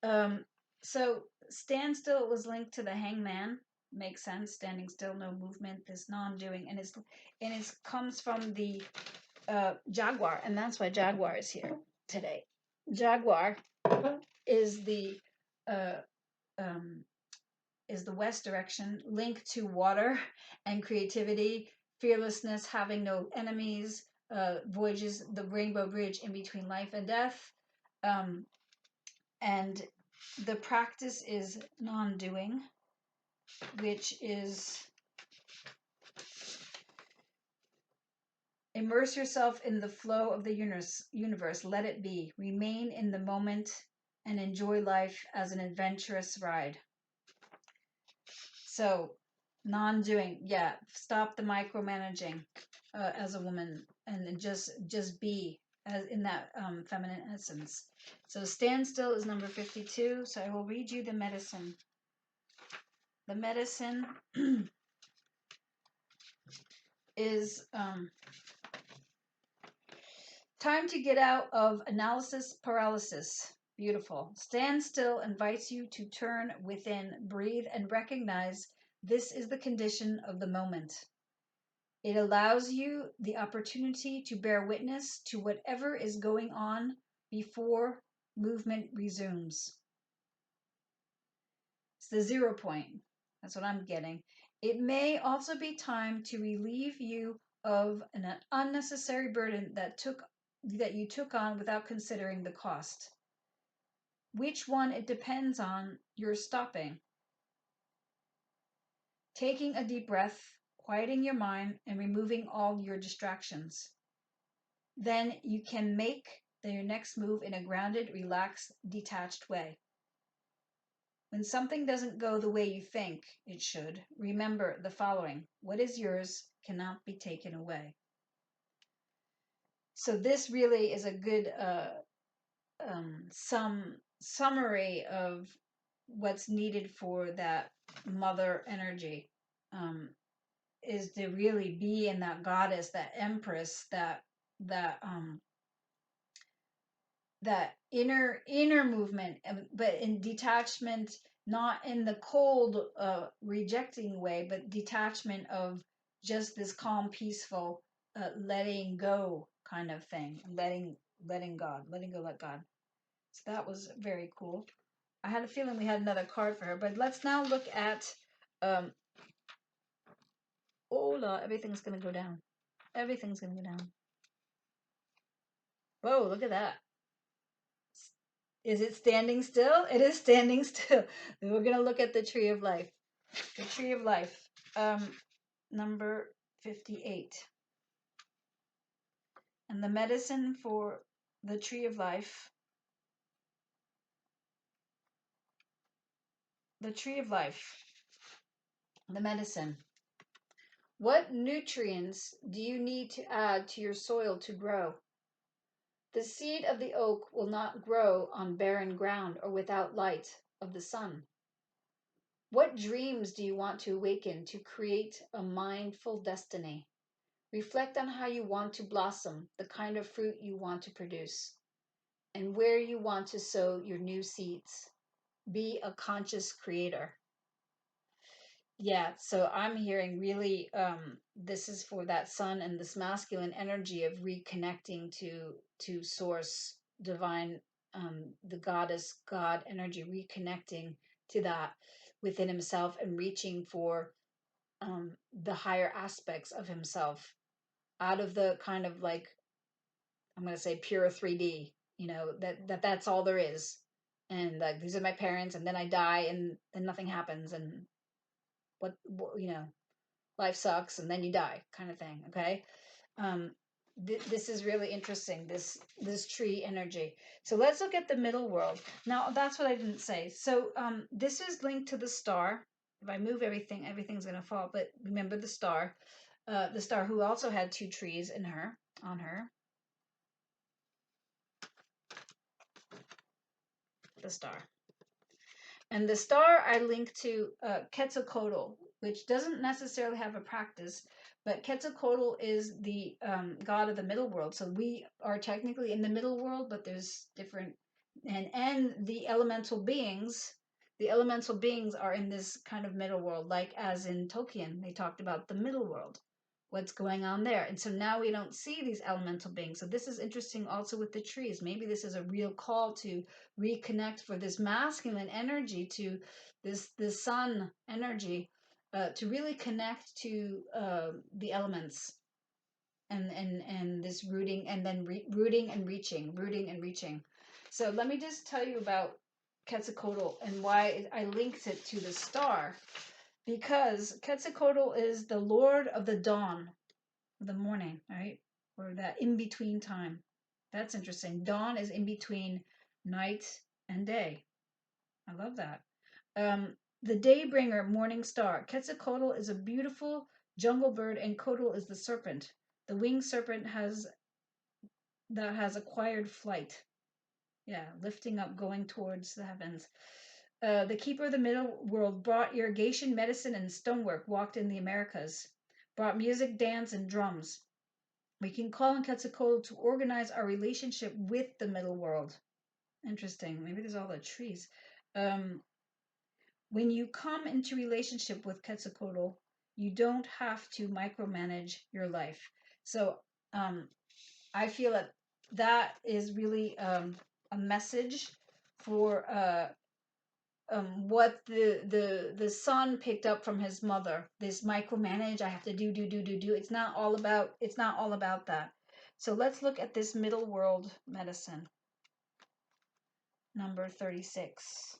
So stand still was linked to the hangman. Makes sense. Standing still, no movement, this non-doing, and it comes from the jaguar, and that's why jaguar is here today. Jaguar is the uh, west direction, linked to water and creativity, fearlessness, having no enemies, voyages, the rainbow bridge in between life and death, and the practice is non-doing, which is immerse yourself in the flow of the universe. Let it be. Remain in the moment and enjoy life as an adventurous ride. So, non-doing, yeah. Stop the micromanaging as a woman, and just be as in that feminine essence. So, stand still is number 52. So, I will read you the medicine. The medicine is time to get out of analysis paralysis. Beautiful. Stand still invites you to turn within, breathe, and recognize this is the condition of the moment. It allows you the opportunity to bear witness to whatever is going on before movement resumes. It's the 0 point. That's what I'm getting. It may also be time to relieve you of an unnecessary burden that you took on without considering the cost. Which one it depends on you're stopping. Taking a deep breath, quieting your mind, and removing all your distractions. Then you can make your next move in a grounded, relaxed, detached way. When something doesn't go the way you think it should, remember the following. What is yours cannot be taken away. So this really is a good summary of what's needed for that mother energy, is to really be in that goddess, that empress, that inner movement, but in detachment, not in the cold rejecting way, but detachment of just this calm, peaceful, letting go kind of thing, letting God, letting go, let God. So that was very cool. I had a feeling we had another card for her, but let's now look at Ola. Everything's gonna go down. Everything's gonna go down. Whoa, look at that. Is it standing still? It is standing still. Then we're going to look at the tree of life. The tree of life, number 58. And the medicine for the tree of life. The tree of life. The medicine. What nutrients do you need to add to your soil to grow? The seed of the oak will not grow on barren ground or without light of the sun. What dreams do you want to awaken to create a mindful destiny? Reflect on how you want to blossom, the kind of fruit you want to produce, and where you want to sow your new seeds. Be a conscious creator. Yeah, so I'm hearing really, this is for that sun and this masculine energy of reconnecting to source, divine, the goddess, God energy, reconnecting to that within himself and reaching for the higher aspects of himself out of the kind of like, I'm going to say pure 3D, that's all there is. And like, these are my parents, and then I die, and then nothing happens, and what life sucks, and then you die, kind of thing. Okay. This is really interesting, this tree energy. So let's look at the middle world. Now, that's what I didn't say. So this is linked to the star. If I move everything, everything's going to fall. But remember the star who also had two trees on her. The star. And the star I link to Quetzalcoatl, which doesn't necessarily have a practice, but Quetzalcoatl is the god of the middle world. So we are technically in the middle world, but there's different, and the elemental beings are in this kind of middle world, like as in Tolkien, they talked about the middle world, what's going on there. And so now we don't see these elemental beings. So this is interesting also with the trees. Maybe this is a real call to reconnect for this masculine energy, to this sun energy, to really connect to the elements, and this rooting, and then rooting and reaching. So let me just tell you about Quetzalcoatl and why I linked it to the star, because Quetzalcoatl is the lord of the dawn, the morning, right? Or that in between time. That's interesting. Dawn is in between night and day. I love that. The daybringer, morning star. Quetzalcoatl is a beautiful jungle bird, and Coatl is the serpent. The winged serpent has acquired flight. Yeah, lifting up, going towards the heavens. The keeper of the middle world brought irrigation, medicine, and stonework, walked in the Americas, brought music, dance, and drums. We can call on Quetzalcoatl to organize our relationship with the middle world. Interesting. Maybe there's all the trees. When you come into relationship with Quetzalcoatl, you don't have to micromanage your life. So I feel that is really a message for what the son picked up from his mother. This micromanage, I have to do. It's not all about that. So let's look at this middle world medicine, number 36.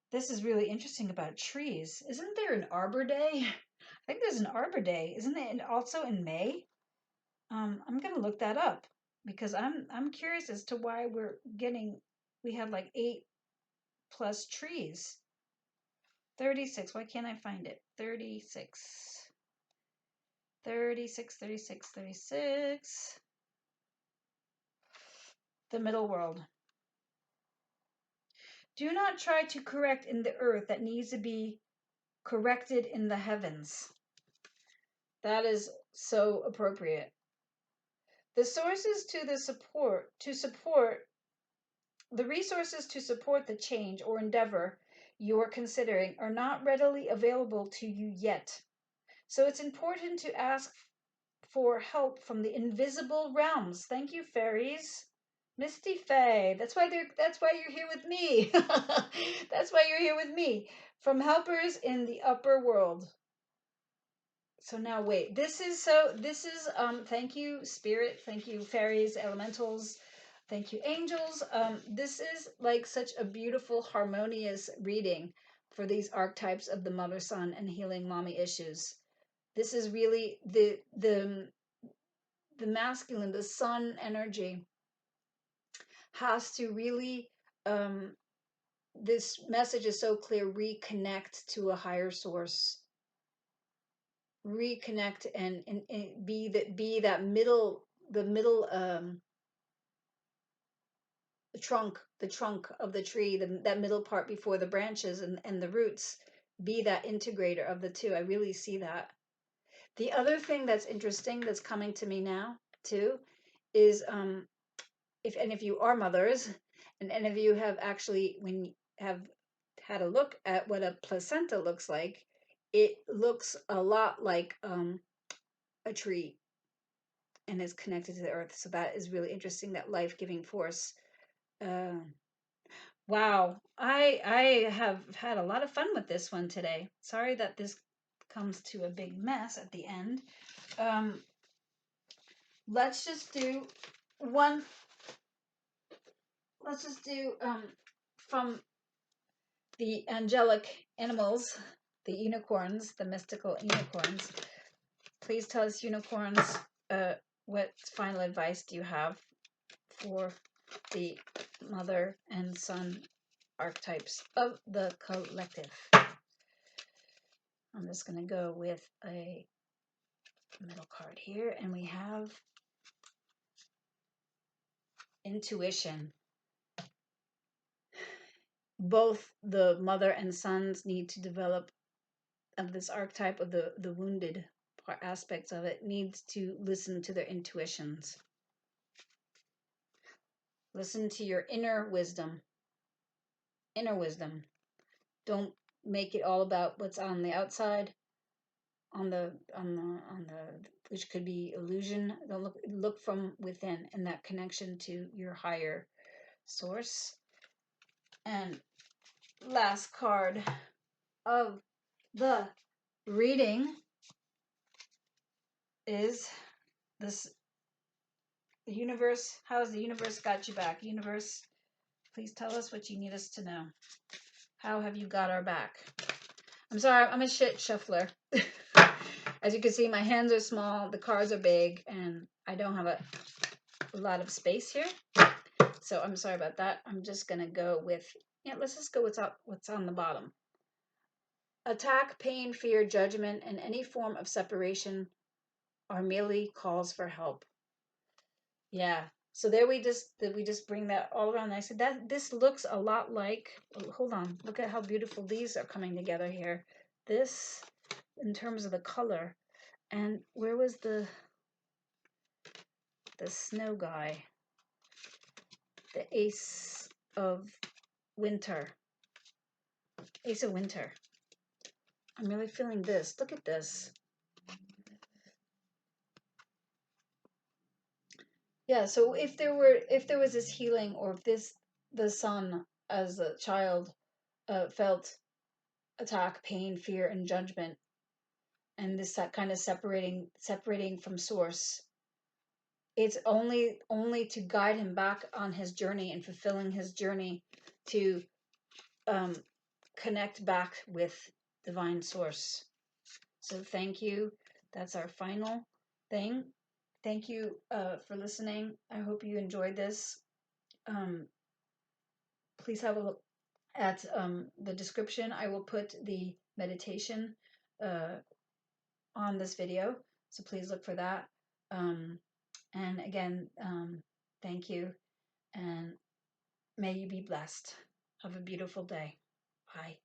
This is really interesting about trees. Isn't there an Arbor Day? I think there's an Arbor Day. Isn't it also in May? I'm gonna look that up, because I'm curious as to why we're getting we had like 8 plus trees. 36. Why can't I find it? 36. 36, 36, 36. The middle world. Do not try to correct in the earth that needs to be corrected in the heavens. That is so appropriate. The resources to support the change or endeavor you're considering are not readily available to you yet. So it's important to ask for help from the invisible realms. Thank you, fairies. Misty Fae. That's why you're here with me. That's why you're here with me. From helpers in the upper world. So now wait. This is thank you, spirit, thank you, fairies, elementals, thank you, angels. This is like such a beautiful, harmonious reading for these archetypes of the mother son and healing mommy issues. This is really the masculine, the sun energy has to really, this message is so clear, reconnect to a higher source, reconnect and be that middle, the trunk of the tree, that middle part before the branches and the roots, be that integrator of the two. I really see that. The other thing that's interesting that's coming to me now too is if you are mothers, and any of you have actually, when you have had a look at what a placenta looks like, it looks a lot like a tree and is connected to the earth. So that is really interesting, that life-giving force. Wow, I have had a lot of fun with this one today. Sorry that this comes to a big mess at the end. Let's just do one. Let's just do from the angelic animals, the unicorns, the mystical unicorns. Please tell us, unicorns, what final advice do you have for the mother and son archetypes of the collective? I'm just going to go with a middle card here, and we have intuition. Both the mother and sons need to develop of this archetype of the wounded aspects of it, needs to listen to their intuitions. Listen to your inner wisdom. Inner wisdom. Don't make it all about what's on the outside, on the which could be illusion. Don't look from within, and that connection to your higher source. And last card of the reading is this: the universe. How has the universe got you back? Universe, please tell us what you need us to know. How have you got our back? I'm sorry, I'm a shit shuffler. As you can see, my hands are small, the cards are big, and I don't have a lot of space here. So I'm sorry about that. I'm just going to go with, let's just go what's on the bottom. Attack, pain, fear, judgment, and any form of separation are merely calls for help. Yeah. So there we just bring that all around. I said that this looks a lot like, hold on, look at how beautiful these are coming together here. This, in terms of the color, and where was the snow guy? The Ace of Winter. Ace of Winter. I'm really feeling this. Look at this. Yeah, so if there was this healing, or if the son as a child felt attack, pain, fear, and judgment, and this kind of separating from source, it's only to guide him back on his journey and fulfilling his journey to connect back with divine source. So thank you. That's our final thing. Thank you for listening. I hope you enjoyed this. please have a look at the description. I will put the meditation on this video, so please look for that. And again, thank you, and may you be blessed. Have a beautiful day. Bye.